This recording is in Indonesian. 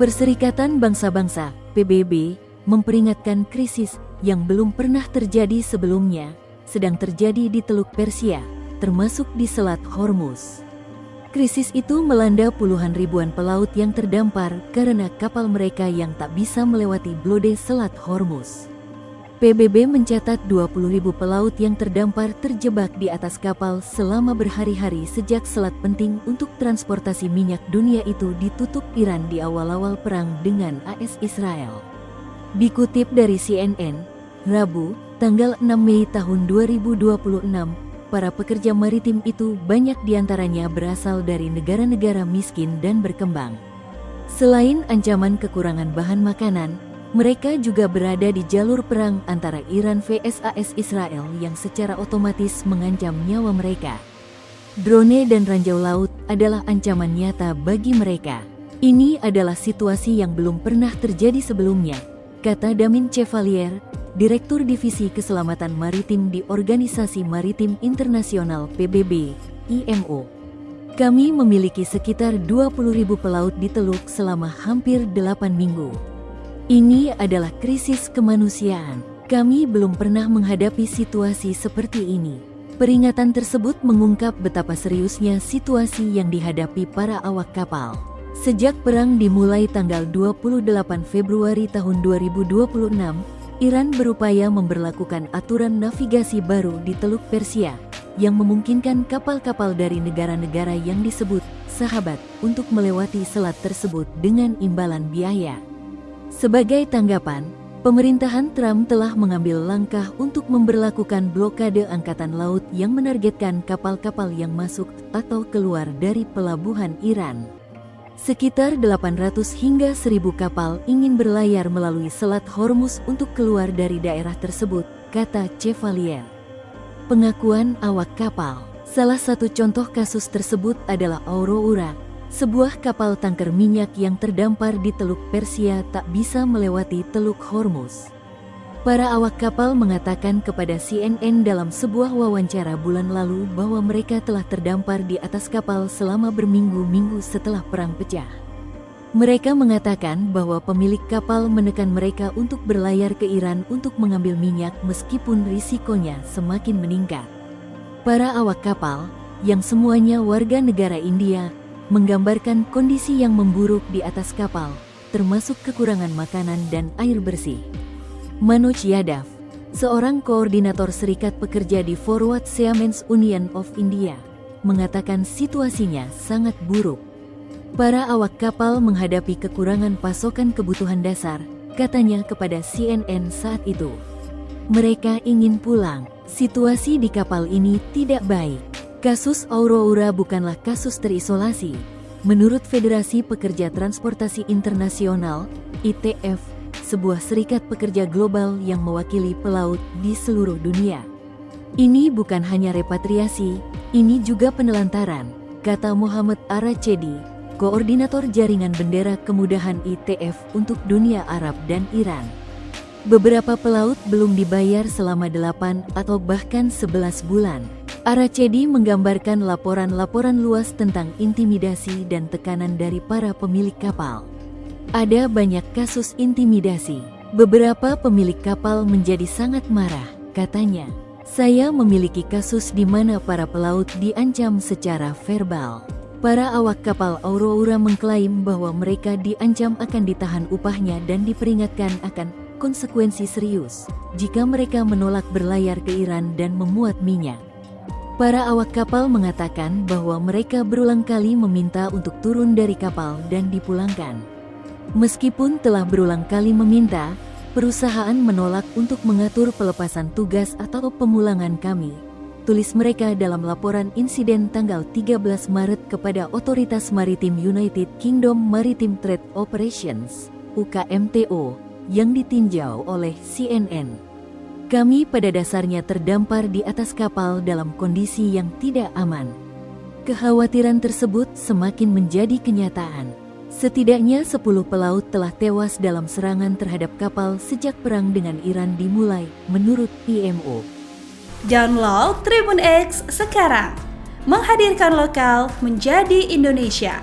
Perserikatan Bangsa-Bangsa (PBB) memperingatkan krisis yang belum pernah terjadi sebelumnya sedang terjadi di Teluk Persia, termasuk di Selat Hormuz. Krisis itu melanda puluhan ribuan pelaut yang terdampar karena kapal mereka yang tak bisa melewati blode Selat Hormuz. PBB mencatat 20.000 pelaut yang terdampar terjebak di atas kapal selama berhari-hari sejak selat penting untuk transportasi minyak dunia itu ditutup Iran di awal-awal perang dengan AS Israel. Dikutip dari CNN, Rabu, tanggal 6 Mei tahun 2026, para pekerja maritim itu banyak diantaranya berasal dari negara-negara miskin dan berkembang. Selain ancaman kekurangan bahan makanan, mereka juga berada di jalur perang antara Iran vs AS Israel yang secara otomatis mengancam nyawa mereka. Drone dan ranjau laut adalah ancaman nyata bagi mereka. Ini adalah situasi yang belum pernah terjadi sebelumnya, kata Damien Chevalier, Direktur Divisi Keselamatan Maritim di Organisasi Maritim Internasional PBB, IMO. Kami memiliki sekitar 20.000 pelaut di teluk selama hampir 8 minggu. Ini adalah krisis kemanusiaan. Kami belum pernah menghadapi situasi seperti ini. Peringatan tersebut mengungkap betapa seriusnya situasi yang dihadapi para awak kapal. Sejak perang dimulai tanggal 28 Februari tahun 2026, Iran berupaya memberlakukan aturan navigasi baru di Teluk Persia yang memungkinkan kapal-kapal dari negara-negara yang disebut sahabat untuk melewati selat tersebut dengan imbalan biaya. Sebagai tanggapan, pemerintahan Trump telah mengambil langkah untuk memberlakukan blokade angkatan laut yang menargetkan kapal-kapal yang masuk atau keluar dari pelabuhan Iran. Sekitar 800 hingga 1.000 kapal ingin berlayar melalui Selat Hormuz untuk keluar dari daerah tersebut, kata Chevalier. Pengakuan awak kapal. Salah satu contoh kasus tersebut adalah Aurora, sebuah kapal tangker minyak yang terdampar di Teluk Persia tak bisa melewati Teluk Hormuz. Para awak kapal mengatakan kepada CNN dalam sebuah wawancara bulan lalu bahwa mereka telah terdampar di atas kapal selama berminggu-minggu setelah perang pecah. Mereka mengatakan bahwa pemilik kapal menekan mereka untuk berlayar ke Iran untuk mengambil minyak meskipun risikonya semakin meningkat. Para awak kapal, yang semuanya warga negara India, menggambarkan kondisi yang memburuk di atas kapal, termasuk kekurangan makanan dan air bersih. Manoj Yadav, seorang koordinator serikat pekerja di Forward Seamen's Union of India, mengatakan situasinya sangat buruk. Para awak kapal menghadapi kekurangan pasokan kebutuhan dasar, katanya kepada CNN saat itu. Mereka ingin pulang. Situasi di kapal ini tidak baik. Kasus Aurora bukanlah kasus terisolasi. Menurut Federasi Pekerja Transportasi Internasional, ITF, sebuah serikat pekerja global yang mewakili pelaut di seluruh dunia. Ini bukan hanya repatriasi, ini juga penelantaran, kata Muhammad Arachedi, koordinator jaringan bendera kemudahan ITF untuk dunia Arab dan Iran. Beberapa pelaut belum dibayar selama 8 atau bahkan 11 bulan. Arachedi menggambarkan laporan-laporan luas tentang intimidasi dan tekanan dari para pemilik kapal. Ada banyak kasus intimidasi. Beberapa pemilik kapal menjadi sangat marah, katanya. Saya memiliki kasus di mana para pelaut diancam secara verbal. Para awak kapal Aurora mengklaim bahwa mereka diancam akan ditahan upahnya dan diperingatkan akan konsekuensi serius jika mereka menolak berlayar ke Iran dan memuat minyak. Para awak kapal mengatakan bahwa mereka berulang kali meminta untuk turun dari kapal dan dipulangkan. Meskipun telah berulang kali meminta, perusahaan menolak untuk mengatur pelepasan tugas atau pemulangan kami, tulis mereka dalam laporan insiden tanggal 13 Maret kepada Otoritas Maritim United Kingdom Maritime Trade Operations, UKMTO, yang ditinjau oleh CNN. Kami pada dasarnya terdampar di atas kapal dalam kondisi yang tidak aman. Kekhawatiran tersebut semakin menjadi kenyataan. Setidaknya 10 pelaut telah tewas dalam serangan terhadap kapal sejak perang dengan Iran dimulai, menurut IMO. Download Tribun X sekarang, menghadirkan lokal menjadi Indonesia.